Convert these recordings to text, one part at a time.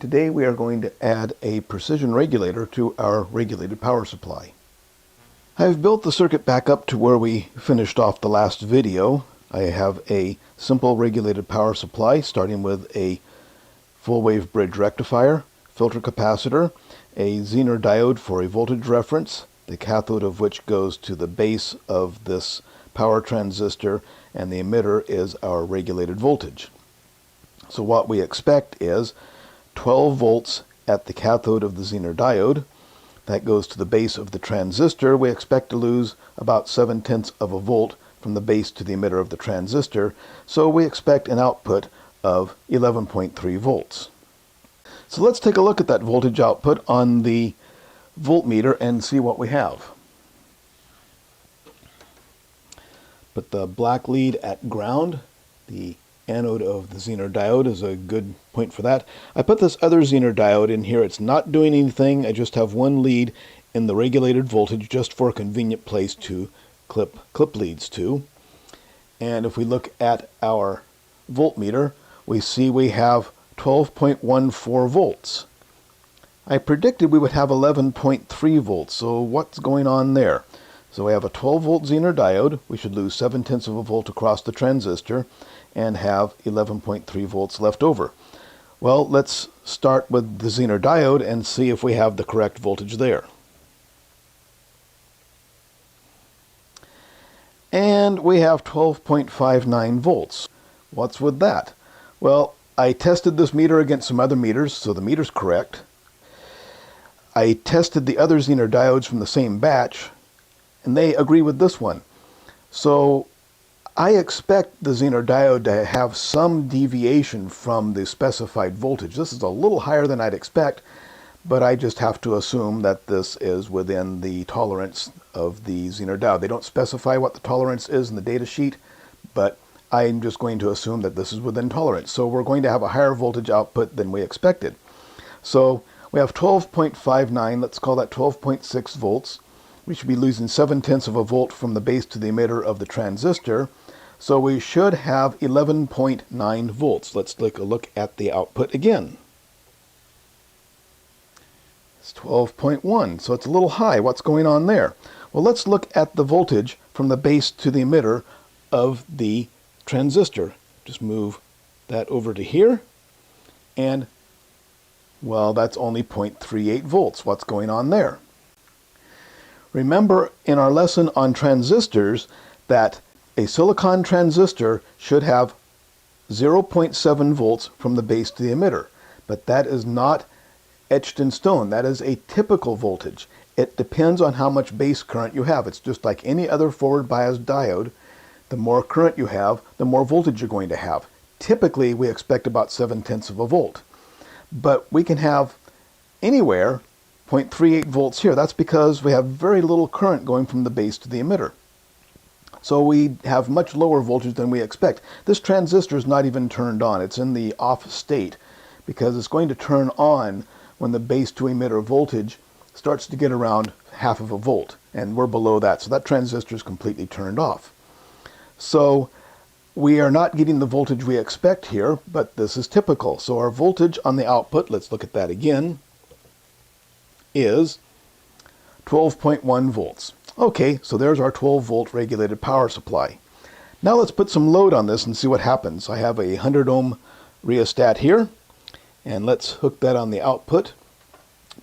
Today we are going to add a precision regulator to our regulated power supply. I've built the circuit back up to where we finished off the last video. I have a simple regulated power supply starting with a full wave bridge rectifier, filter capacitor, a Zener diode for a voltage reference, the cathode of which goes to the base of this power transistor, and the emitter is our regulated voltage. So what we expect is 12 volts at the cathode of the Zener diode. That goes to the base of the transistor. We expect to lose about 7/10 of a volt from the base to the emitter of the transistor, so we expect an output of 11.3 volts. So let's take a look at that voltage output on the voltmeter and see what we have. Put the black lead at ground. The anode of the Zener diode is a good point for that. I put this other Zener diode in here. It's not doing anything. I just have one lead in the regulated voltage just for a convenient place to clip leads to. And if we look at our voltmeter, we see we have 12.14 volts. I predicted we would have 11.3 volts, so what's going on there? So we have a 12 volt Zener diode. We should lose 7/10 of a volt across the transistor and have 11.3 volts left over. Well, let's start with the Zener diode and see if we have the correct voltage there. And we have 12.59 volts. What's with that? Well, I tested this meter against some other meters, so the meter's correct. I tested the other Zener diodes from the same batch, and they agree with this one. So I expect the Zener diode to have some deviation from the specified voltage. This is a little higher than I'd expect, but I just have to assume that this is within the tolerance of the Zener diode. They don't specify what the tolerance is in the data sheet, but I'm just going to assume that this is within tolerance. So we're going to have a higher voltage output than we expected. So we have 12.59, let's call that 12.6 volts. We should be losing 7/10 of a volt from the base to the emitter of the transistor. So we should have 11.9 volts. Let's take a look at the output again. It's 12.1, so it's a little high. What's going on there? Well, let's look at the voltage from the base to the emitter of the transistor. Just move that over to here, and well, that's only 0.38 volts. What's going on there? Remember in our lesson on transistors that a silicon transistor should have 0.7 volts from the base to the emitter, but that is not etched in stone. That is a typical voltage. It depends on how much base current you have. It's just like any other forward bias diode. The more current you have, the more voltage you're going to have. Typically, we expect about 7/10 of a volt, but we can have anywhere 0.38 volts here. That's because we have very little current going from the base to the emitter. So we have much lower voltage than we expect. This transistor is not even turned on. It's in the off state because it's going to turn on when the base to emitter voltage starts to get around half of a volt, and we're below that. So that transistor is completely turned off. So we are not getting the voltage we expect here, but this is typical. So our voltage on the output, let's look at that again, is 12.1 volts. Okay, so there's our 12 volt regulated power supply. Now let's put some load on this and see what happens. I have a 100 ohm rheostat here, and let's hook that on the output.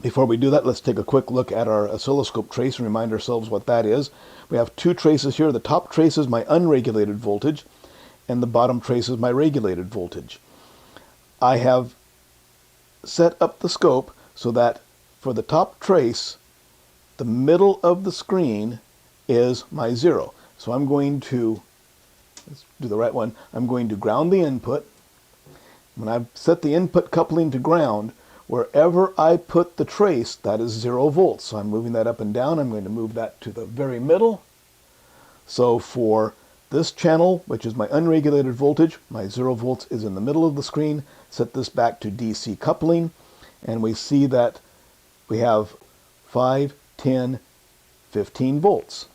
Before we do that, let's take a quick look at our oscilloscope trace and remind ourselves what that is. We have two traces here. The top trace is my unregulated voltage, and the bottom trace is my regulated voltage. I have set up the scope so that for the top trace, the middle of the screen is my zero. So I'm going to, let's do the right one, I'm going to ground the input. When I've set the input coupling to ground, wherever I put the trace, that is 0 volts. So I'm moving that up and down. I'm going to move that to the very middle. So for this channel, which is my unregulated voltage, my 0 volts is in the middle of the screen. Set this back to DC coupling, and we see that we have 5, 10, 15 volts.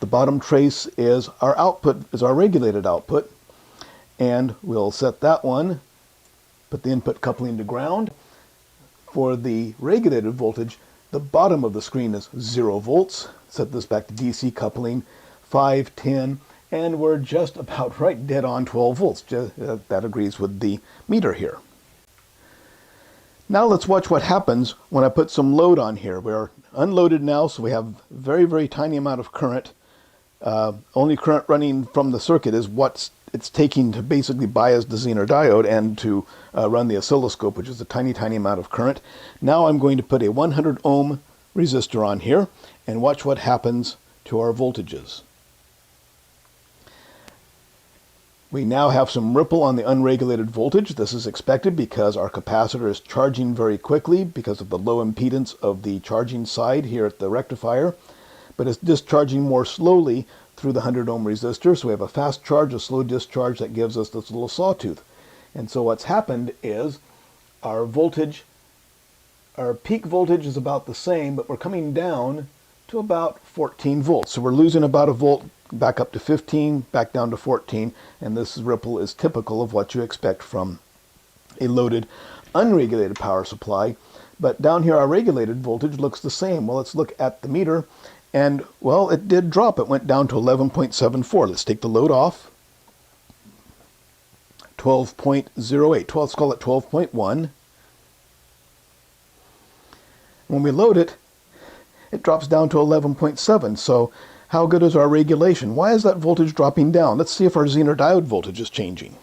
The bottom trace is our output, is our regulated output, and we'll set that one put the input coupling to ground. For the regulated voltage, the bottom of the screen is 0 volts. Set this back to DC coupling, 5, 10, and we're just about right dead on 12 volts. That agrees with the meter here. Now let's watch what happens when I put some load on here. We're unloaded now, so we have very, very tiny amount of current. Only current running from the circuit is what it's taking to basically bias the Zener diode and to run the oscilloscope, which is a tiny, tiny amount of current. Now I'm going to put a 100 ohm resistor on here and watch what happens to our voltages. We now have some ripple on the unregulated voltage. This is expected because our capacitor is charging very quickly because of the low impedance of the charging side here at the rectifier, but it's discharging more slowly through the 100 ohm resistor. So we have a fast charge, a slow discharge that gives us this little sawtooth. And so what's happened is our voltage, our peak voltage is about the same, but we're coming down to about 14 volts. So we're losing about a volt, back up to 15, back down to 14, and this ripple is typical of what you expect from a loaded, unregulated power supply. But down here our regulated voltage looks the same. Well, let's look at the meter, and well, it did drop. It went down to 11.74. Let's take the load off. 12.08. Let's call it 12.1. When we load it, it drops down to 11.7. So how good is our regulation? Why is that voltage dropping down? Let's see if our Zener diode voltage is changing.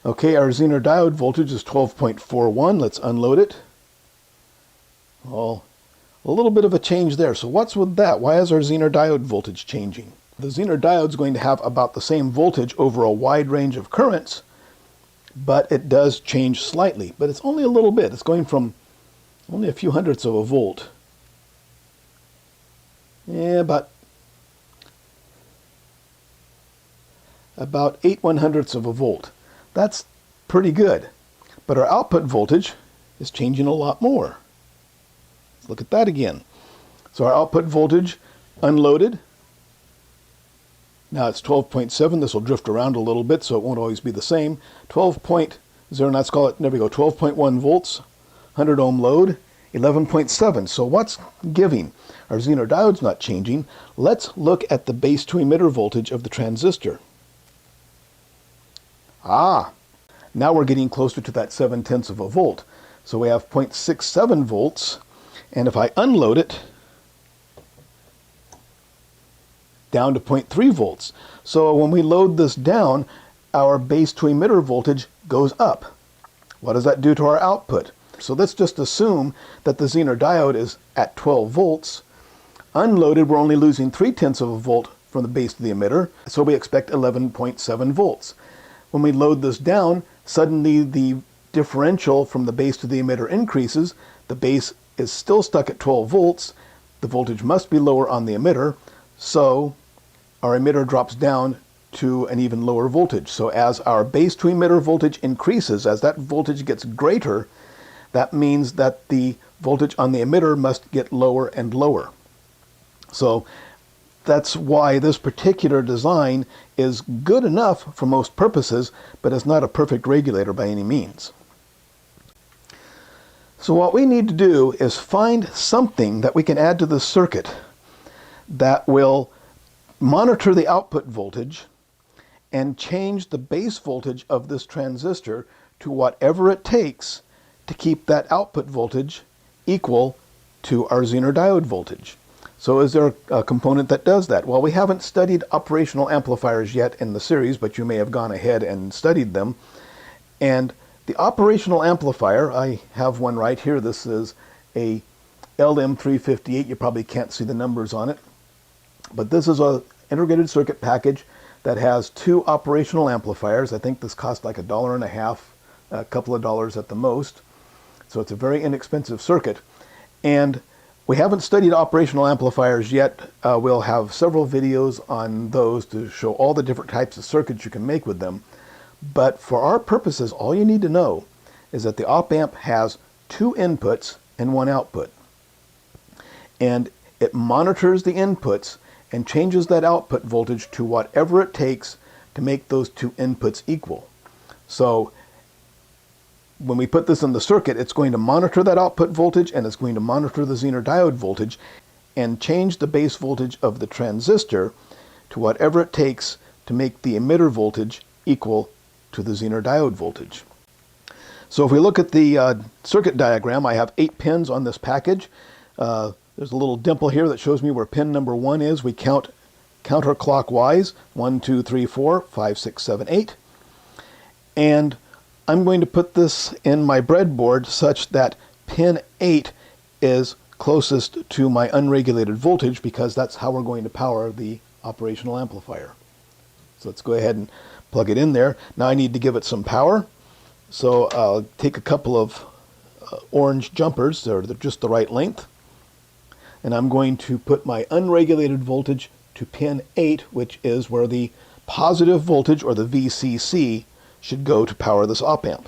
Okay, our Zener diode voltage is 12.41. Let's unload it. Well, a little bit of a change there. So what's with that? Why is our Zener diode voltage changing? The Zener diode is going to have about the same voltage over a wide range of currents, but it does change slightly. But it's only a little bit. It's going from only a few hundredths of a volt. Yeah, about 8/100ths of a volt. That's pretty good. But our output voltage is changing a lot more. Let's look at that again. So our output voltage unloaded. Now it's 12.7. This will drift around a little bit, so it won't always be the same. 12.0, let's call it, there we go, 12.1 volts, 100 ohm load, 11.7. So what's giving? Our Zener diode's not changing. Let's look at the base to emitter voltage of the transistor. Now we're getting closer to that 7/10 of a volt. So we have 0.67 volts, and if I unload it, down to 0.3 volts. So when we load this down, our base to emitter voltage goes up. What does that do to our output? So let's just assume that the Zener diode is at 12 volts. Unloaded, we're only losing 0.3 of a volt from the base to the emitter, so we expect 11.7 volts. When we load this down, suddenly the differential from the base to the emitter increases. The base is still stuck at 12 volts. The voltage must be lower on the emitter, so our emitter drops down to an even lower voltage. So as our base to emitter voltage increases, as that voltage gets greater, that means that the voltage on the emitter must get lower and lower. So that's why this particular design is good enough for most purposes, but it's not a perfect regulator by any means. So what we need to do is find something that we can add to the circuit that will monitor the output voltage and change the base voltage of this transistor to whatever it takes to keep that output voltage equal to our Zener diode voltage. So is there a component that does that? Well, we haven't studied operational amplifiers yet in the series, but you may have gone ahead and studied them. And the operational amplifier, I have one right here. This is a LM358. You probably can't see the numbers on it. But this is an integrated circuit package that has 2 operational amplifiers. I think this cost like $1.50, a couple of dollars at the most. So it's a very inexpensive circuit. And we haven't studied operational amplifiers yet. We'll have several videos on those to show all the different types of circuits you can make with them. But for our purposes, all you need to know is that the op-amp has 2 inputs and 1 output. And it monitors the inputs and changes that output voltage to whatever it takes to make those 2 inputs equal. So when we put this in the circuit, it's going to monitor that output voltage and it's going to monitor the Zener diode voltage and change the base voltage of the transistor to whatever it takes to make the emitter voltage equal to the Zener diode voltage. So if we look at the circuit diagram, I have 8 pins on this package. There's a little dimple here that shows me where pin number 1 is. We count counterclockwise, 1, 2, 3, 4, 5, 6, 7, 8. And I'm going to put this in my breadboard such that pin 8 is closest to my unregulated voltage, because that's how we're going to power the operational amplifier. So let's go ahead and plug it in there. Now I need to give it some power. So I'll take a couple of orange jumpers. They're just the right length. And I'm going to put my unregulated voltage to pin 8, which is where the positive voltage, or the VCC, should go to power this op-amp.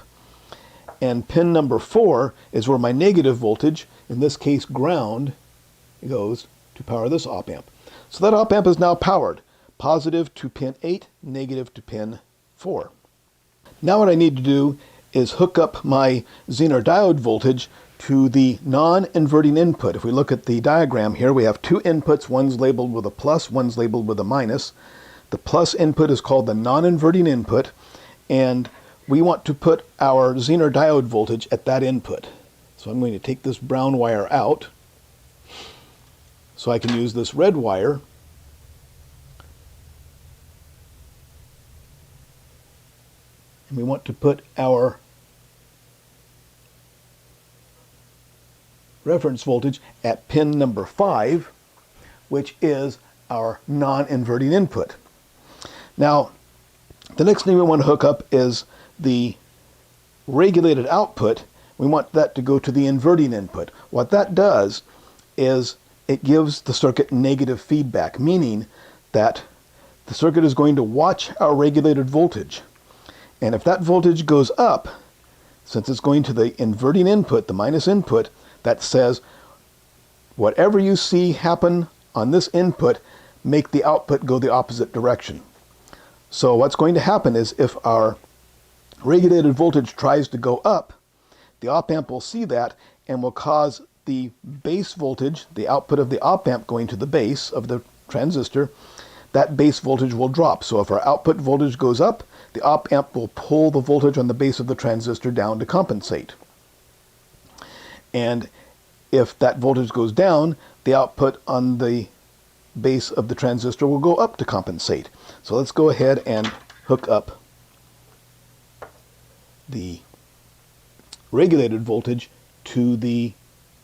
And pin number 4 is where my negative voltage, in this case ground, goes to power this op-amp. So that op-amp is now powered. Positive to pin 8, negative to pin 4. Now what I need to do is hook up my Zener diode voltage to the non-inverting input. If we look at the diagram here, we have 2 inputs. One's labeled with a plus, one's labeled with a minus. The plus input is called the non-inverting input, and we want to put our Zener diode voltage at that input. So I'm going to take this brown wire out so I can use this red wire and we want to put our reference voltage at pin number 5, which is our non-inverting input. Now, the next thing we want to hook up is the regulated output. We want that to go to the inverting input. What that does is it gives the circuit negative feedback, meaning that the circuit is going to watch our regulated voltage. And if that voltage goes up, since it's going to the inverting input, the minus input, that says whatever you see happen on this input, make the output go the opposite direction. So what's going to happen is if our regulated voltage tries to go up, the op-amp will see that and will cause the base voltage, the output of the op-amp going to the base of the transistor, that base voltage will drop. So if our output voltage goes up, the op-amp will pull the voltage on the base of the transistor down to compensate. And if that voltage goes down, the output on the base of the transistor will go up to compensate. So let's go ahead and hook up the regulated voltage to the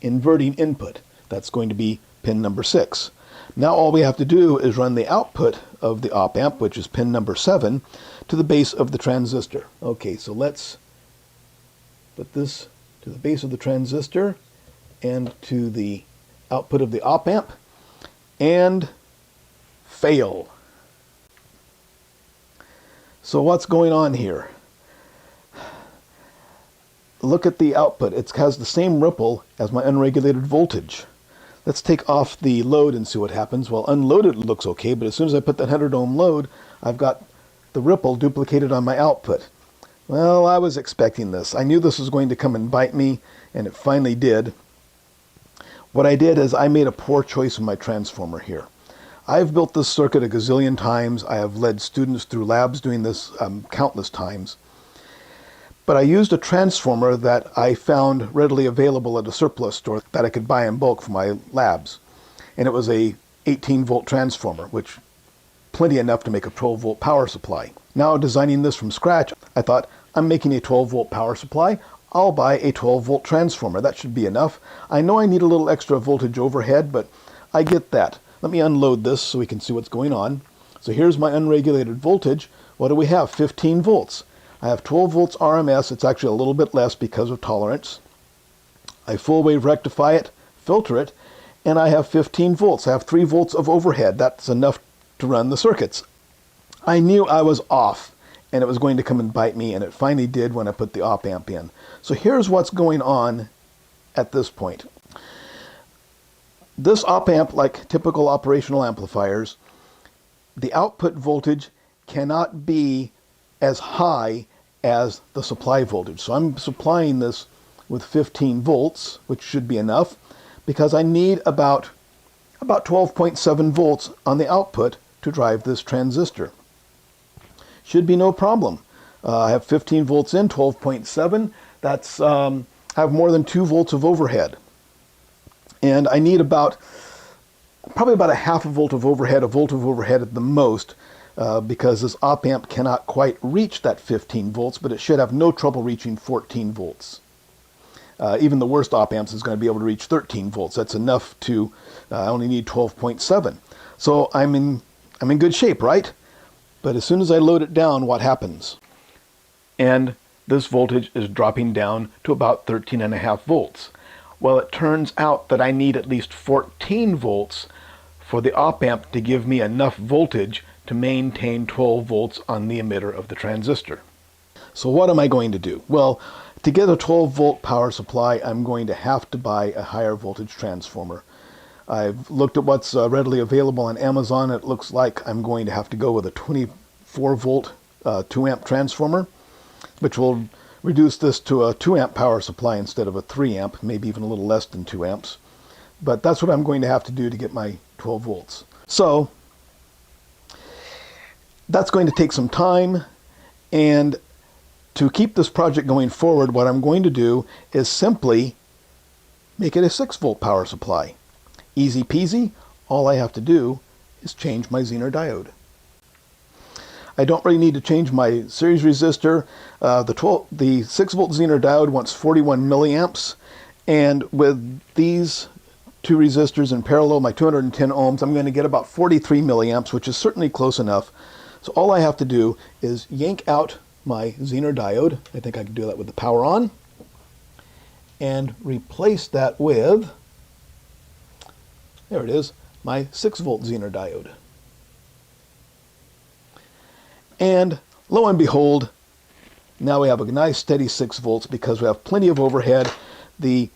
inverting input. That's going to be pin number 6. Now all we have to do is run the output of the op-amp, which is pin number 7, to the base of the transistor. Okay, so let's put this to the base of the transistor and to the output of the op-amp, and fail. So what's going on here? Look at the output. It has the same ripple as my unregulated voltage. Let's take off the load and see what happens. Well, unloaded looks okay, but as soon as I put that 100 ohm load, I've got the ripple duplicated on my output. Well, I was expecting this. I knew this was going to come and bite me, and it finally did. What I did is I made a poor choice of my transformer here. I've built this circuit a gazillion times. I have led students through labs doing this countless times. But I used a transformer that I found readily available at a surplus store that I could buy in bulk for my labs. And it was a 18-volt transformer, which plenty enough to make a 12-volt power supply. Now, designing this from scratch, I thought, I'm making a 12-volt power supply. I'll buy a 12-volt transformer. That should be enough. I know I need a little extra voltage overhead, but I get that. Let me unload this so we can see what's going on. So here's my unregulated voltage. What do we have? 15 volts. I have 12 volts RMS. It's actually a little bit less because of tolerance. I full wave rectify it, filter it, and I have 15 volts. I have 3 volts of overhead. That's enough to run the circuits. I knew I was off, and it was going to come and bite me, and it finally did when I put the op-amp in. So here's what's going on at this point. This op-amp, like typical operational amplifiers, the output voltage cannot be as high as the supply voltage. So I'm supplying this with 15 volts, which should be enough, because I need about 12.7 volts on the output to drive this transistor. Should be no problem. I have 15 volts in, 12.7. That's I have more than 2 volts of overhead. And I need probably about a half a volt of overhead at the most, because this op amp cannot quite reach that 15 volts, but it should have no trouble reaching 14 volts. Even the worst op amps is going to be able to reach 13 volts. That's enough to, I only need 12.7. So I'm in good shape, right? But as soon as I load it down, what happens? And this voltage is dropping down to about 13.5 volts. Well, it turns out that I need at least 14 volts for the op amp to give me enough voltage to maintain 12 volts on the emitter of the transistor. So what am I going to do? Well, to get a 12 volt power supply, I'm going to have to buy a higher voltage transformer. I've looked at what's readily available on Amazon. It looks like I'm going to have to go with a 24 volt 2 amp transformer, which will reduce this to a 2 amp power supply instead of a 3 amp, maybe even a little less than 2 amps. But that's what I'm going to have to do to get my 12 volts. So that's going to take some time, and to keep this project going forward, what I'm going to do is simply make it a 6 volt power supply. Easy peasy. All I have to do is change my Zener diode. I don't really need to change my series resistor. The 6 volt Zener diode wants 41 milliamps, and with these two resistors in parallel, my 210 ohms, I'm going to get about 43 milliamps, which is certainly close enough. So all I have to do is yank out my Zener diode. I think I can do that with the power on, and replace that with, there it is, my 6 volt Zener diode. And lo and behold, now we have a nice steady 6 volts because we have plenty of overhead. The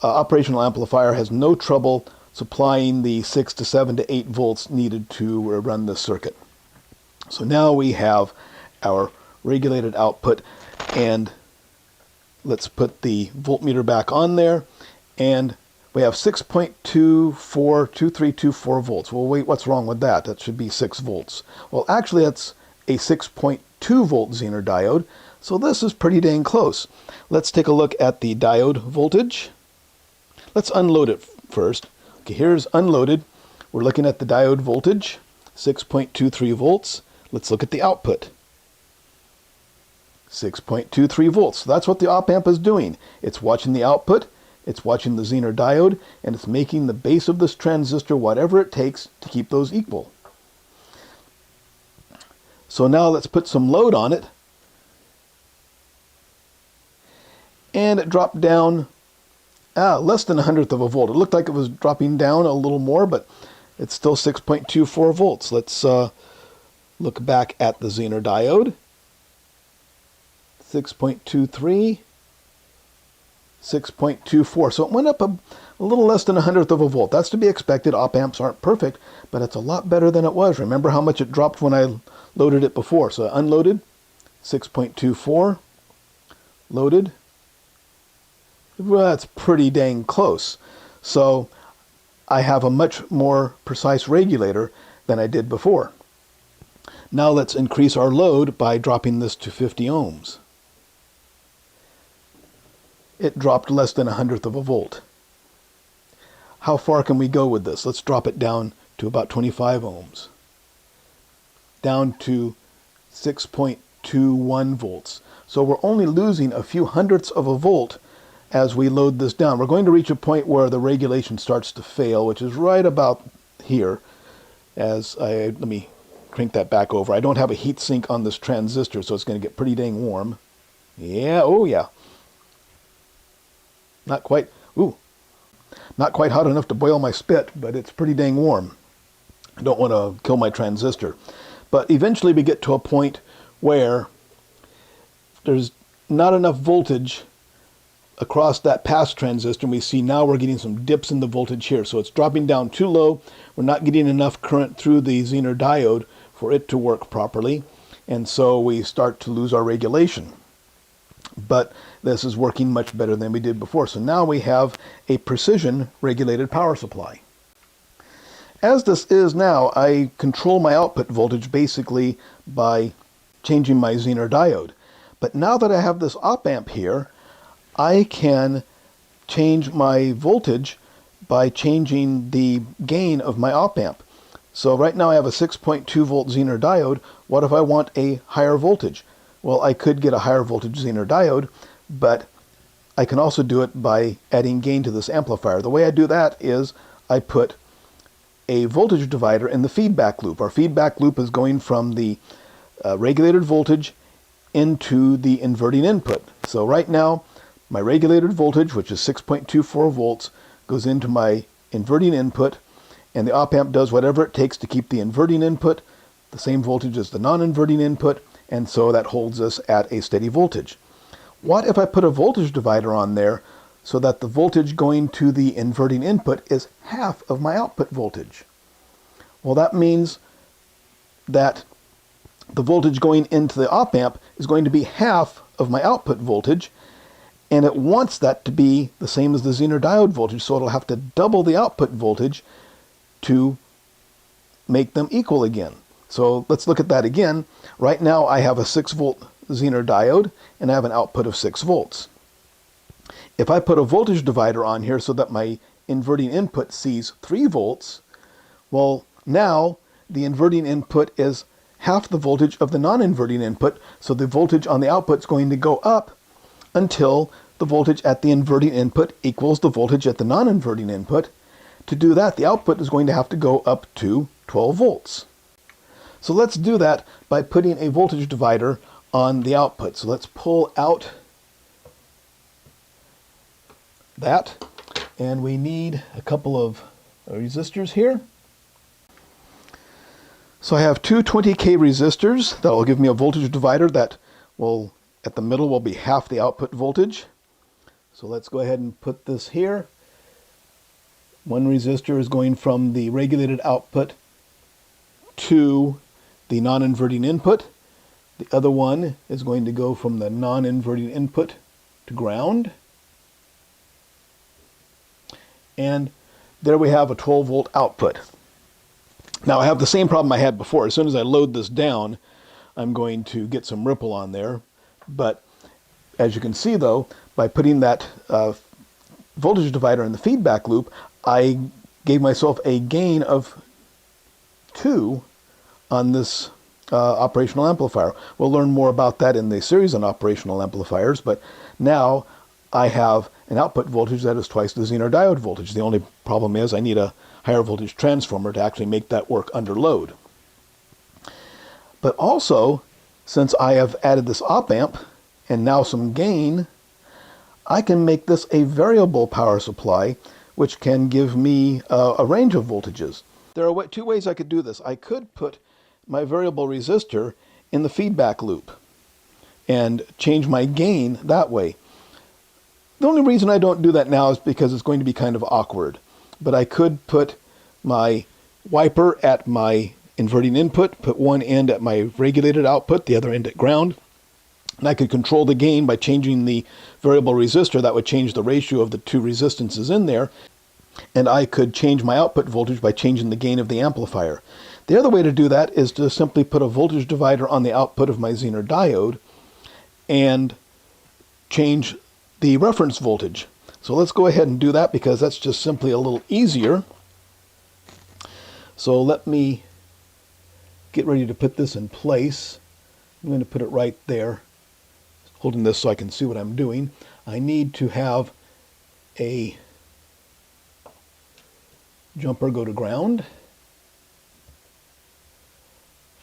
operational amplifier has no trouble supplying the 6 to 7 to 8 volts needed to run this circuit. So now we have our regulated output, and let's put the voltmeter back on there, and we have 6.2324 volts. Well, wait, what's wrong with that? That should be 6 volts. Well, actually, that's a 6.2 volt Zener diode, so this is pretty dang close. Let's take a look at the diode voltage. Let's unload it first. Okay, here's unloaded. We're looking at the diode voltage, 6.23 volts. Let's look at the output. 6.23 volts. So that's what the op amp is doing. It's watching the output, it's watching the Zener diode, and it's making the base of this transistor whatever it takes to keep those equal. So now let's put some load on it. And it dropped down less than 1/100 of a volt. It looked like it was dropping down a little more, but it's still 6.24 volts. Let's look back at the Zener diode. 6.23, 6.24. So it went up a little less than 1/100 of a volt. That's to be expected. Op amps aren't perfect, but it's a lot better than it was. Remember how much it dropped when I loaded it before. So unloaded, 6.24, loaded. Well, that's pretty dang close. So I have a much more precise regulator than I did before. Now let's increase our load by dropping this to 50 ohms. It dropped less than 1/100 of a volt. How far can we go with this? Let's drop it down to about 25 ohms. Down to 6.21 volts. So we're only losing a few hundredths of a volt as we load this down. We're going to reach a point where the regulation starts to fail, which is right about here. Let me crank that back over. I don't have a heat sink on this transistor, so it's going to get pretty dang warm. Yeah, oh yeah. Not quite hot enough to boil my spit, but it's pretty dang warm. I don't want to kill my transistor. But eventually we get to a point where there's not enough voltage across that pass transistor, and we see now we're getting some dips in the voltage here. So it's dropping down too low. We're not getting enough current through the Zener diode for it to work properly. and so we start to lose our regulation. But this is working much better than we did before. So now we have a precision regulated power supply. As this is now, I control my output voltage basically by changing my Zener diode. But now that I have this op amp here, I can change my voltage by changing the gain of my op amp. So right now I have a 6.2 volt Zener diode. What if I want a higher voltage? Well, I could get a higher voltage Zener diode, but I can also do it by adding gain to this amplifier. The way I do that is I put a voltage divider in the feedback loop. Our feedback loop is going from the regulated voltage into the inverting input. So right now, my regulated voltage, which is 6.24 volts, goes into my inverting input, and the op amp does whatever it takes to keep the inverting input the same voltage as the non-inverting input, and so that holds us at a steady voltage. What if I put a voltage divider on there so that the voltage going to the inverting input is half of my output voltage? Well, that means that the voltage going into the op amp is going to be half of my output voltage, and it wants that to be the same as the Zener diode voltage, so it'll have to double the output voltage to make them equal again. So let's look at that again. Right now I have a 6 volt Zener diode and I have an output of 6 volts. If I put a voltage divider on here so that my inverting input sees 3 volts, well, now the inverting input is half the voltage of the non-inverting input, so the voltage on the output is going to go up until the voltage at the inverting input equals the voltage at the non-inverting input. To do that, the output is going to have to go up to 12 volts. So let's do that by putting a voltage divider on the output. So let's pull out that, and we need a couple of resistors here. So I have two 20K resistors that will give me a voltage divider that will, at the middle, will be half the output voltage. So let's go ahead and put this here. One resistor is going from the regulated output to the non-inverting input. The other one is going to go from the non-inverting input to ground. And there we have a 12 volt output. Now I have the same problem I had before. As soon as I load this down, I'm going to get some ripple on there. But as you can see though, by putting that voltage divider in the feedback loop, I gave myself a gain of 2 on this operational amplifier. We'll learn more about that in the series on operational amplifiers, but now I have an output voltage that is twice the Zener diode voltage. The only problem is I need a higher voltage transformer to actually make that work under load. But also, since I have added this op amp and now some gain, I can make this a variable power supply, which can give me a range of voltages. There are two ways I could do this. I could put my variable resistor in the feedback loop and change my gain that way. The only reason I don't do that now is because it's going to be kind of awkward. But I could put my wiper at my inverting input, put one end at my regulated output, the other end at ground, and I could control the gain by changing the variable resistor. That would change the ratio of the two resistances in there, and I could change my output voltage by changing the gain of the amplifier. The other way to do that is to simply put a voltage divider on the output of my Zener diode and change the reference voltage. So let's go ahead and do that because that's just simply a little easier. So let me get ready to put this in place. I'm going to put it right there, holding this so I can see what I'm doing. I need to have a jumper go to ground,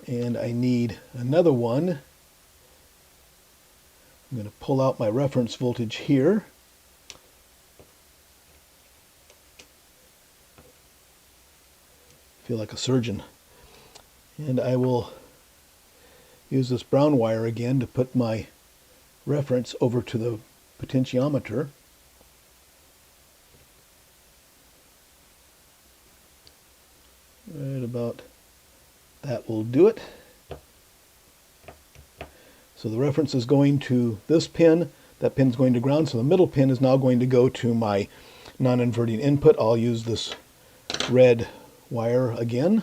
and I need another one. I'm going to pull out my reference voltage here. Feel like a surgeon. And I will use this brown wire again to put my reference over to the potentiometer. Right about that will do it. So the reference is going to this pin. That pin's going to ground, so the middle pin is now going to go to my non-inverting input. I'll use this red wire again.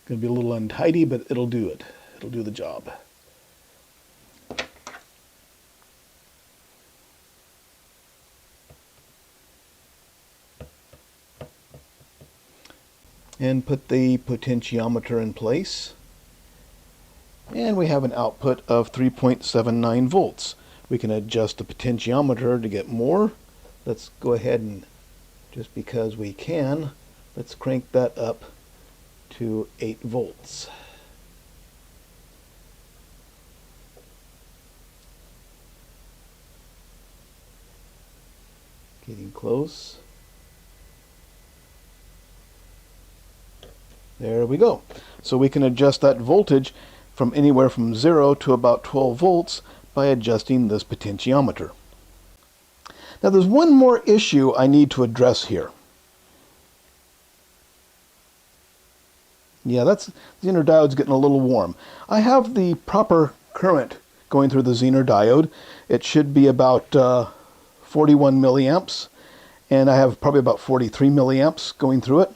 Going to be a little untidy, but it'll do it. It'll do the job. And put the potentiometer in place. And we have an output of 3.79 volts. We can adjust the potentiometer to get more. Let's go ahead and, just because we can, let's crank that up to 8 volts. Getting close. There we go. So we can adjust that voltage from anywhere from 0 to about 12 volts by adjusting this potentiometer. Now there's one more issue I need to address here. Yeah, the Zener diode's getting a little warm. I have the proper current going through the Zener diode. It should be about 41 milliamps, and I have probably about 43 milliamps going through it.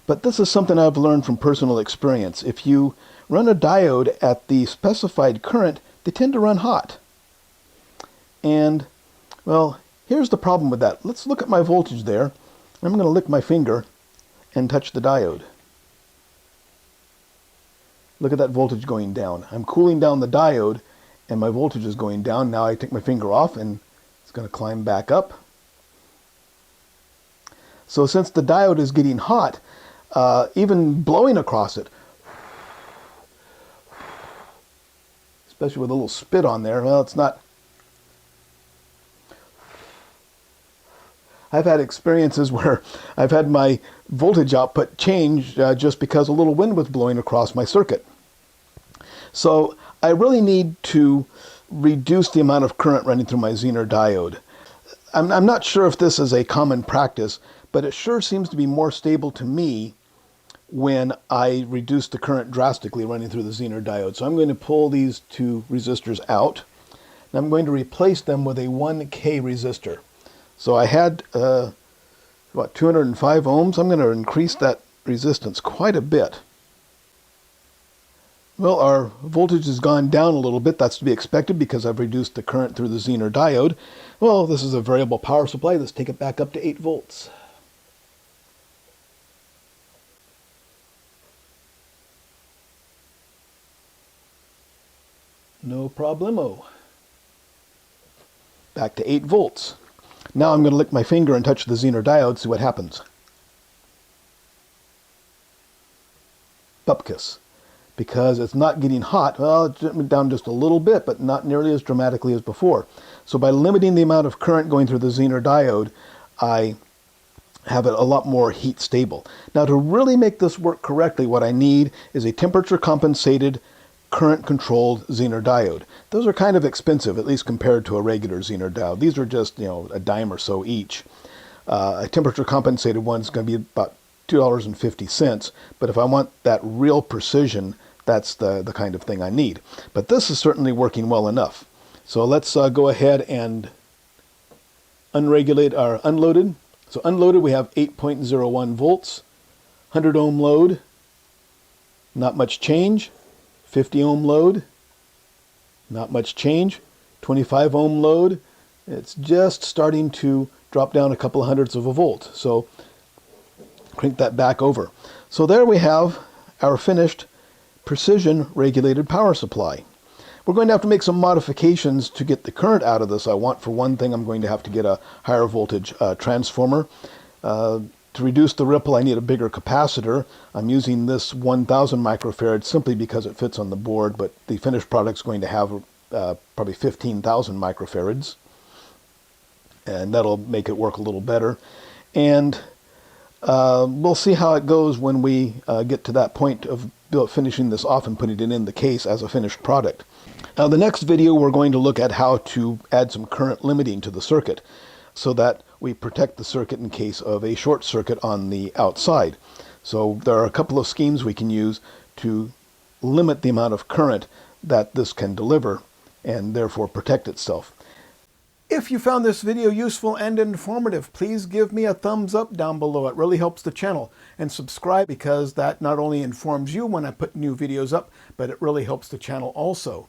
But this is something I've learned from personal experience. If you run a diode at the specified current, they tend to run hot. And, well, here's the problem with that. Let's look at my voltage there. I'm going to lick my finger and touch the diode. Look at that voltage going down. I'm cooling down the diode, and my voltage is going down. Now I take my finger off, and it's going to climb back up. So since the diode is getting hot, even blowing across it, especially with a little spit on there, well, it's not. I've had experiences where I've had my voltage output change just because a little wind was blowing across my circuit. So I really need to reduce the amount of current running through my Zener diode. I'm not sure if this is a common practice, but it sure seems to be more stable to me when I reduce the current drastically running through the Zener diode. So I'm going to pull these two resistors out, and I'm going to replace them with a 1K resistor. So I had, 205 ohms. I'm going to increase that resistance quite a bit. Well, our voltage has gone down a little bit. That's to be expected because I've reduced the current through the Zener diode. Well, this is a variable power supply. Let's take it back up to 8 volts. No problemo. Back to 8 volts. Now I'm going to lick my finger and touch the Zener diode, see what happens. Bupkis. Because it's not getting hot. Well, it went down just a little bit, but not nearly as dramatically as before. So by limiting the amount of current going through the Zener diode, I have it a lot more heat stable. Now to really make this work correctly, what I need is a temperature compensated current controlled Zener diode. Those are kind of expensive, at least compared to a regular Zener diode. These are just, a dime or so each. A temperature compensated one is going to be about $2.50, but if I want that real precision, that's the kind of thing I need. But this is certainly working well enough. So let's go ahead and unloaded. So unloaded we have 8.01 volts, 100 ohm load, not much change. 50 ohm load, not much change. 25 ohm load, it's just starting to drop down a couple of hundredths of a volt. So crank that back over. So there we have our finished precision regulated power supply. We're going to have to make some modifications to get the current out of this. I want, for one thing, I'm going to have to get a higher voltage transformer. To reduce the ripple, I need a bigger capacitor. I'm using this 1000 microfarad simply because it fits on the board, but the finished product is going to have probably 15,000 microfarads, and that'll make it work a little better. And we'll see how it goes when we get to that point of finishing this off and putting it in the case as a finished product. Now, the next video we're going to look at how to add some current limiting to the circuit. so that we protect the circuit in case of a short circuit on the outside. So there are a couple of schemes we can use to limit the amount of current that this can deliver and therefore protect itself. If you found this video useful and informative, please give me a thumbs up down below. It really helps the channel. And subscribe, because that not only informs you when I put new videos up, but it really helps the channel also.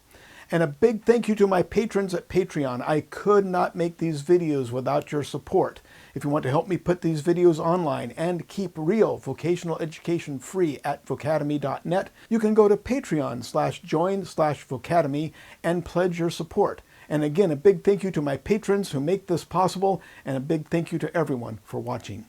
And a big thank you to my patrons at Patreon. I could not make these videos without your support. If you want to help me put these videos online and keep real vocational education free at vocademy.net, you can go to patreon.com/join/vocademy and pledge your support. And again, a big thank you to my patrons who make this possible, and a big thank you to everyone for watching.